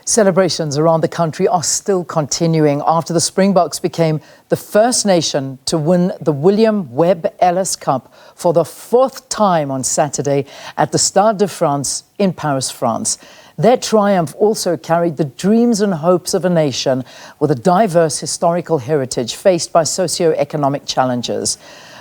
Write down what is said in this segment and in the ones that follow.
Celebrations around the country are still continuing after the Springboks became the first nation to win the William Webb Ellis Cup for the fourth time on Saturday at the Stade-de-France in Paris, France. Their triumph also carried the dreams and hopes of a nation with a diverse historical heritage faced by socio-economic challenges.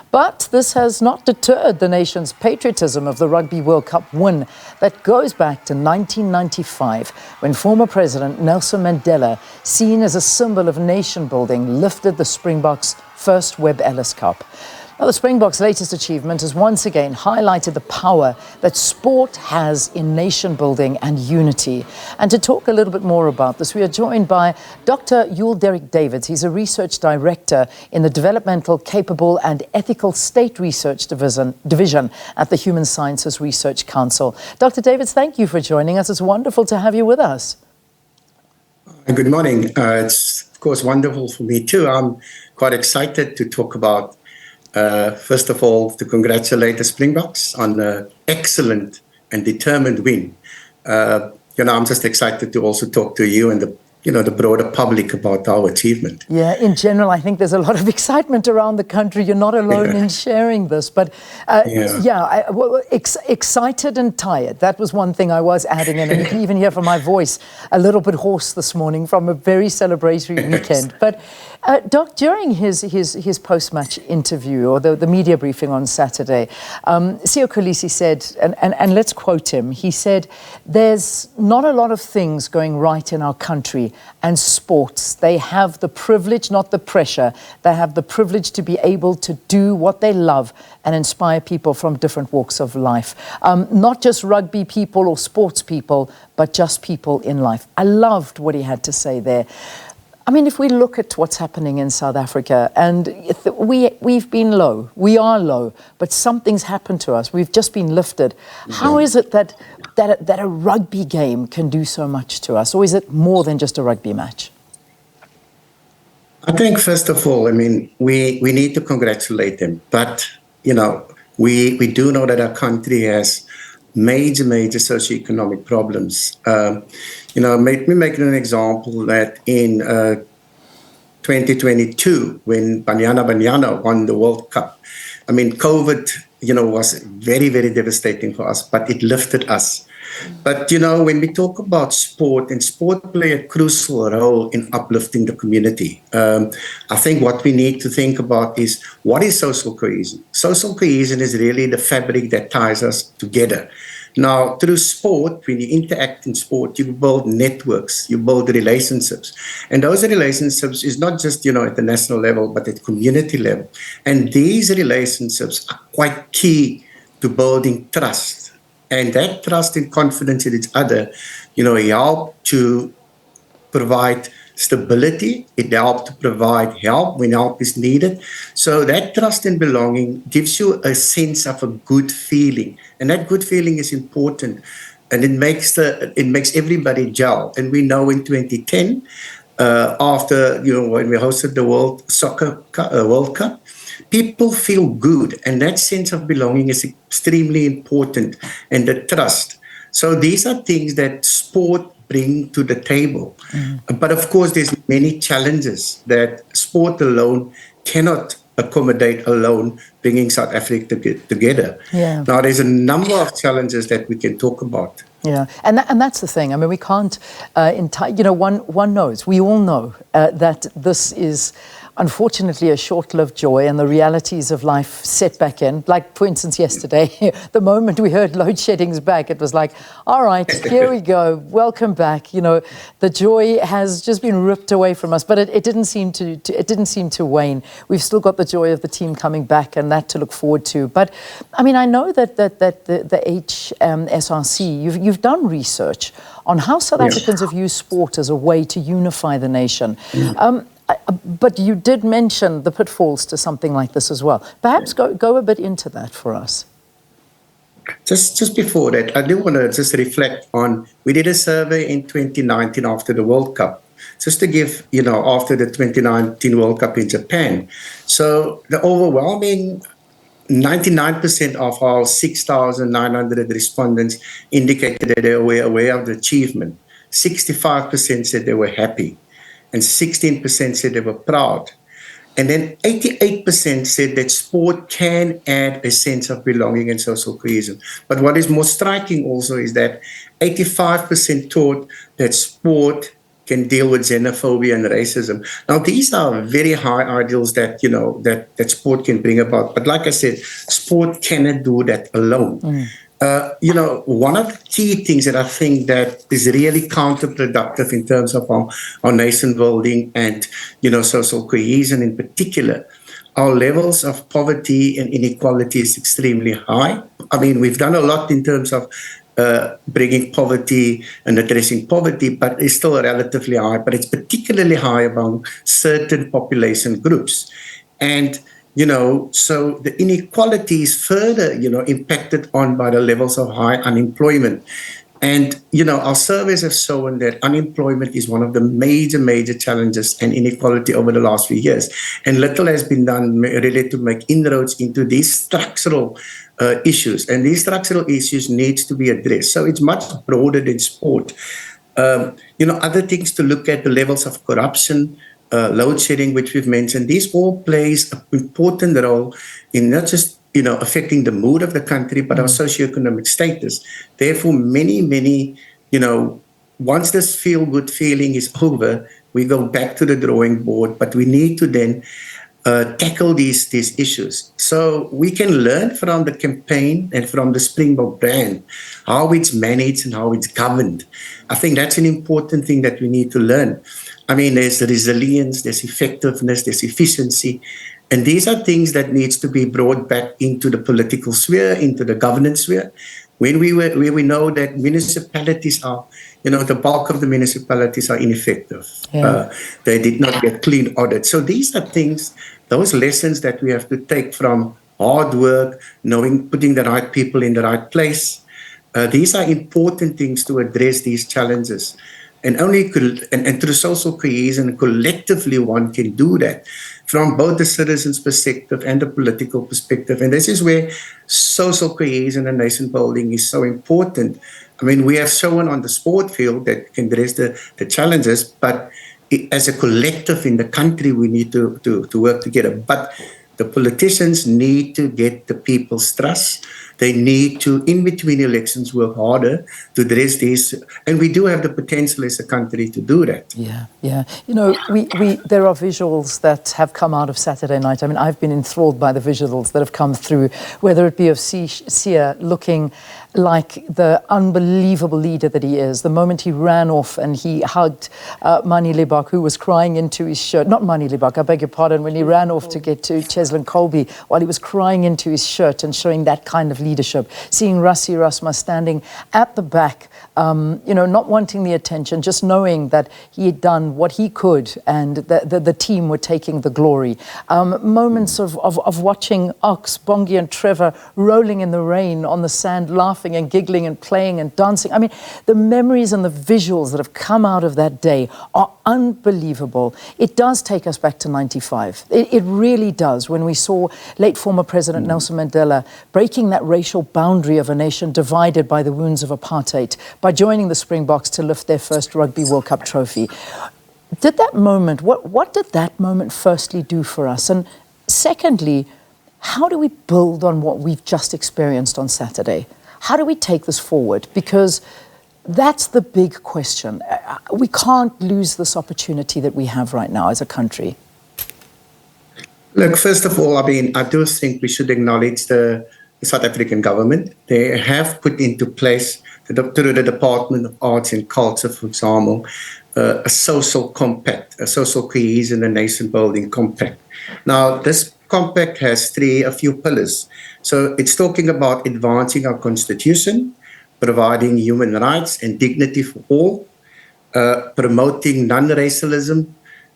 But this has not deterred the nation's patriotism of the Rugby World Cup win that goes back to 1995, when former President Nelson Mandela, seen as a symbol of nation building, lifted the Springboks' first Webb Ellis Cup. Now, the Springboks' latest achievement has once again highlighted the power that sport has in nation building and unity. And to talk a little bit more about this, we are joined by Doctor Yul Derek Davids. He's a research director in the Developmental, Capable and Ethical State Research Division at the Human Sciences Research Council. Dr. Davids, thank you for joining us. It's wonderful to have you with us. Good morning. It's, of course, wonderful for me too. I'm quite excited to talk about first of all, to congratulate the Springboks on an excellent and determined win. I'm just excited to also talk to you and the broader public about our achievement. Yeah, in general, I think there's a lot of excitement around the country. You're not alone in sharing this. But excited and tired. That was one thing I was adding in. And you can even hear from my voice a little bit hoarse this morning from a very celebratory weekend. But Doc, during his post-match interview or the media briefing on Saturday, Siya Kolisi said, and let's quote him, he said, "There's not a lot of things going right in our country, and sports, they have the privilege, not the pressure, they have the privilege to be able to do what they love and inspire people from different walks of life. Not just rugby people or sports people, but just people in life." I loved what he had to say there. I mean, if we look at what's happening in South Africa, and we've been low, we are low, but something's happened to us. We've just been lifted. How is it that a rugby game can do so much to us? Or is it more than just a rugby match? I think, first of all, I mean, we need to congratulate them. But, we do know that our country has major socio-economic problems. Let me make an example that in 2022, when Banyana won the World Cup, I mean, COVID, was very devastating for us, but it lifted us. But, when we talk about sport, and sport play a crucial role in uplifting the community, I think what we need to think about is, what is social cohesion? Social cohesion is really the fabric that ties us together. Now, through sport, when you interact in sport, you build networks, you build relationships. And those relationships is not just, at the national level, but at community level. And these relationships are quite key to building trust. And that trust and confidence in each other, help to provide stability. It helps to provide help when help is needed. So that trust and belonging gives you a sense of a good feeling. And that good feeling is important. And it makes everybody gel. And we know in 2010, after, when we hosted the World Cup, people feel good, and that sense of belonging is extremely important, and the trust. So these are things that sport bring to the table. But of course, there's many challenges that sport alone cannot accommodate alone, bringing South Africa together. Yeah. Now, there's a number of challenges that we can talk about. Yeah, and that's the thing. I mean, we can't, one knows, we all know that this is unfortunately a short-lived joy, and the realities of life set back in. Like, for instance, yesterday, the moment we heard load shedding's back, it was like, all right, here we go, welcome back. The joy has just been ripped away from us, but it didn't seem to wane. We've still got the joy of the team coming back, and that to look forward to. But I mean, I know that the HSRC, you've done research on how South Africans have used sport as a way to unify the nation. But you did mention the pitfalls to something like this as well. Perhaps go a bit into that for us. Just before that, I do want to just reflect on, we did a survey in 2019 after the World Cup, just to give, after the 2019 World Cup in Japan. So the overwhelming 99% of our 6,900 respondents indicated that they were aware of the achievement. 65% said they were happy, and 16% said they were proud. And then 88% said that sport can add a sense of belonging and social cohesion. But what is more striking also is that 85% thought that sport can deal with xenophobia and racism. Now, these are very high ideals that, that sport can bring about. But like I said, sport cannot do that alone. One of the key things that I think that is really counterproductive in terms of our nation building and, social cohesion in particular, our levels of poverty and inequality is extremely high. I mean, we've done a lot in terms of bringing poverty and addressing poverty, but it's still relatively high, but it's particularly high among certain population groups. And so the inequality is further, impacted on by the levels of high unemployment. And, our surveys have shown that unemployment is one of the major challenges and inequality over the last few years. And little has been done really to make inroads into these structural issues. And these structural issues need to be addressed. So it's much broader than sport. Other things to look at, the levels of corruption, load shedding, which we've mentioned, these all plays an important role in not just, affecting the mood of the country, but our socio-economic status. Therefore, many, once this feel-good feeling is over, we go back to the drawing board, but we need to then tackle these issues. So we can learn from the campaign and from the Springbok brand, how it's managed and how it's governed. I think that's an important thing that we need to learn. I mean, there's resilience, there's effectiveness, there's efficiency. And these are things that needs to be brought back into the political sphere, into the governance sphere. Where we know that municipalities are, the bulk of the municipalities are ineffective. Yeah. They did not get clean audit. So these are things, those lessons that we have to take from hard work, putting the right people in the right place. These are important things to address these challenges. And through social cohesion, collectively one can do that from both the citizens' perspective and the political perspective. And this is where social cohesion and nation building is so important. I mean, we have shown on the sport field that can address the challenges, but as a collective in the country, we need to work together. But the politicians need to get the people's trust. They need to, in between elections, work harder to address these. And we do have the potential as a country to do that. Yeah. There are visuals that have come out of Saturday night. I mean, I've been enthralled by the visuals that have come through, whether it be of Sia looking like the unbelievable leader that he is. The moment he ran off and he hugged Mani Lebak, who was crying into his shirt. Not Mani Lebak, I beg your pardon. When he ran off to get to Cheslin Colby, while he was crying into his shirt and showing that kind of leadership. Seeing Rassie Erasmus standing at the back, not wanting the attention, just knowing that he had done what he could and the team were taking the glory. Moments of watching Ox, Bongi and Trevor rolling in the rain on the sand, laughing and giggling and playing and dancing. I mean, the memories and the visuals that have come out of that day are unbelievable. It does take us back to 95. It really does, when we saw late former President Nelson Mandela breaking that racial boundary of a nation divided by the wounds of apartheid by joining the Springboks to lift their first Rugby World Cup trophy. Did that moment, what did that moment firstly do for us? And secondly, how do we build on what we've just experienced on Saturday? How do we take this forward? Because that's the big question. We can't lose this opportunity that we have right now as a country. Look, first of all, I mean, I do think we should acknowledge the South African government. They have put into place, through the Department of Arts and Culture, for example, a social compact, a social cohesion and nation building compact. Now, this compact has a few pillars. So it's talking about advancing our constitution, providing human rights and dignity for all, promoting non-racialism,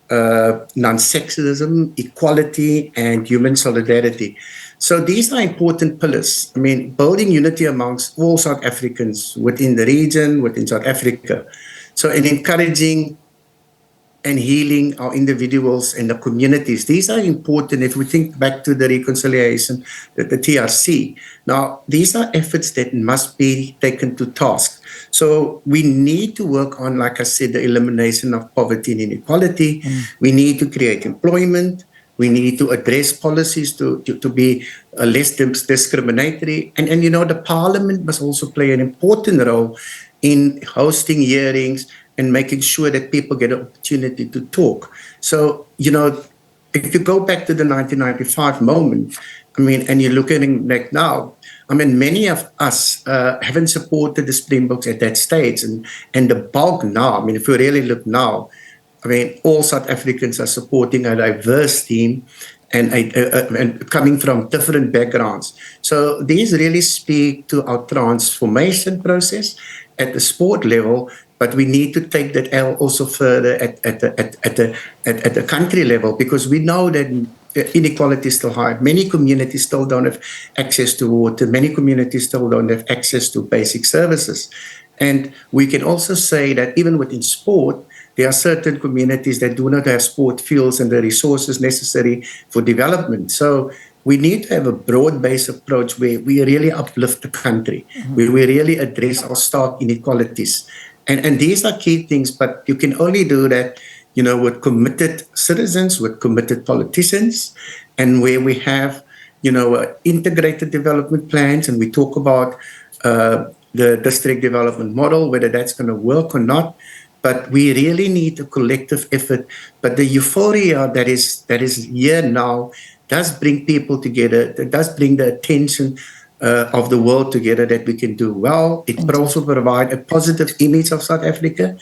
non-sexism, equality, and human solidarity. So these are important pillars. I mean, building unity amongst all South Africans within the region, within South Africa. So, and encouraging and healing our individuals and the communities. These are important if we think back to the reconciliation, the TRC. Now, these are efforts that must be taken to task. So we need to work on, like I said, the elimination of poverty and inequality. We need to create employment. We need to address policies to be less discriminatory. And, the parliament must also play an important role in hosting hearings and making sure that people get an opportunity to talk. So, if you go back to the 1995 moment, and you're looking back now, many of us haven't supported the Springboks at that stage. And the bulk now, if you really look now, all South Africans are supporting a diverse team and coming from different backgrounds. So these really speak to our transformation process at the sport level, but we need to take that also further at the country level, because we know that inequality is still high. Many communities still don't have access to water. Many communities still don't have access to basic services. And we can also say that even within sport, there are certain communities that do not have sport fields and the resources necessary for development. So we need to have a broad-based approach where we really uplift the country, where we really address our stark inequalities. And these are key things, but you can only do that, with committed citizens, with committed politicians, and where we have, integrated development plans, and we talk about the district development model, whether that's going to work or not. But we really need a collective effort. But the euphoria that is here now does bring people together. It does bring the attention of the world together that we can do well. It can also provide a positive image of South Africa,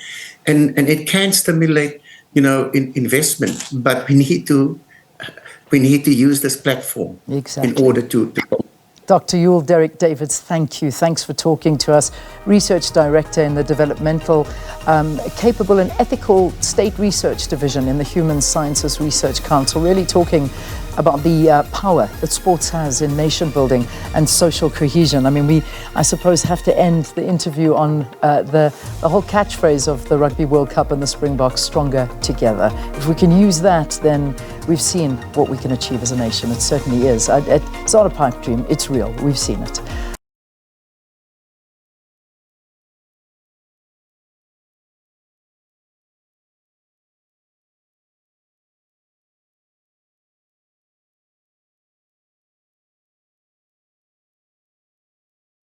and it can stimulate, investment. But we need to use this platform in order to. Dr. Yul Derek Davids, thank you. Thanks for talking to us. Research Director in the Developmental, Capable and Ethical State Research Division in the Human Sciences Research Council, really talking about the power that sports has in nation building and social cohesion. I suppose, have to end the interview on the whole catchphrase of the Rugby World Cup and the Springboks, stronger together. If we can use that, then we've seen what we can achieve as a nation. It certainly is. It's not a pipe dream, it's real. We've seen it.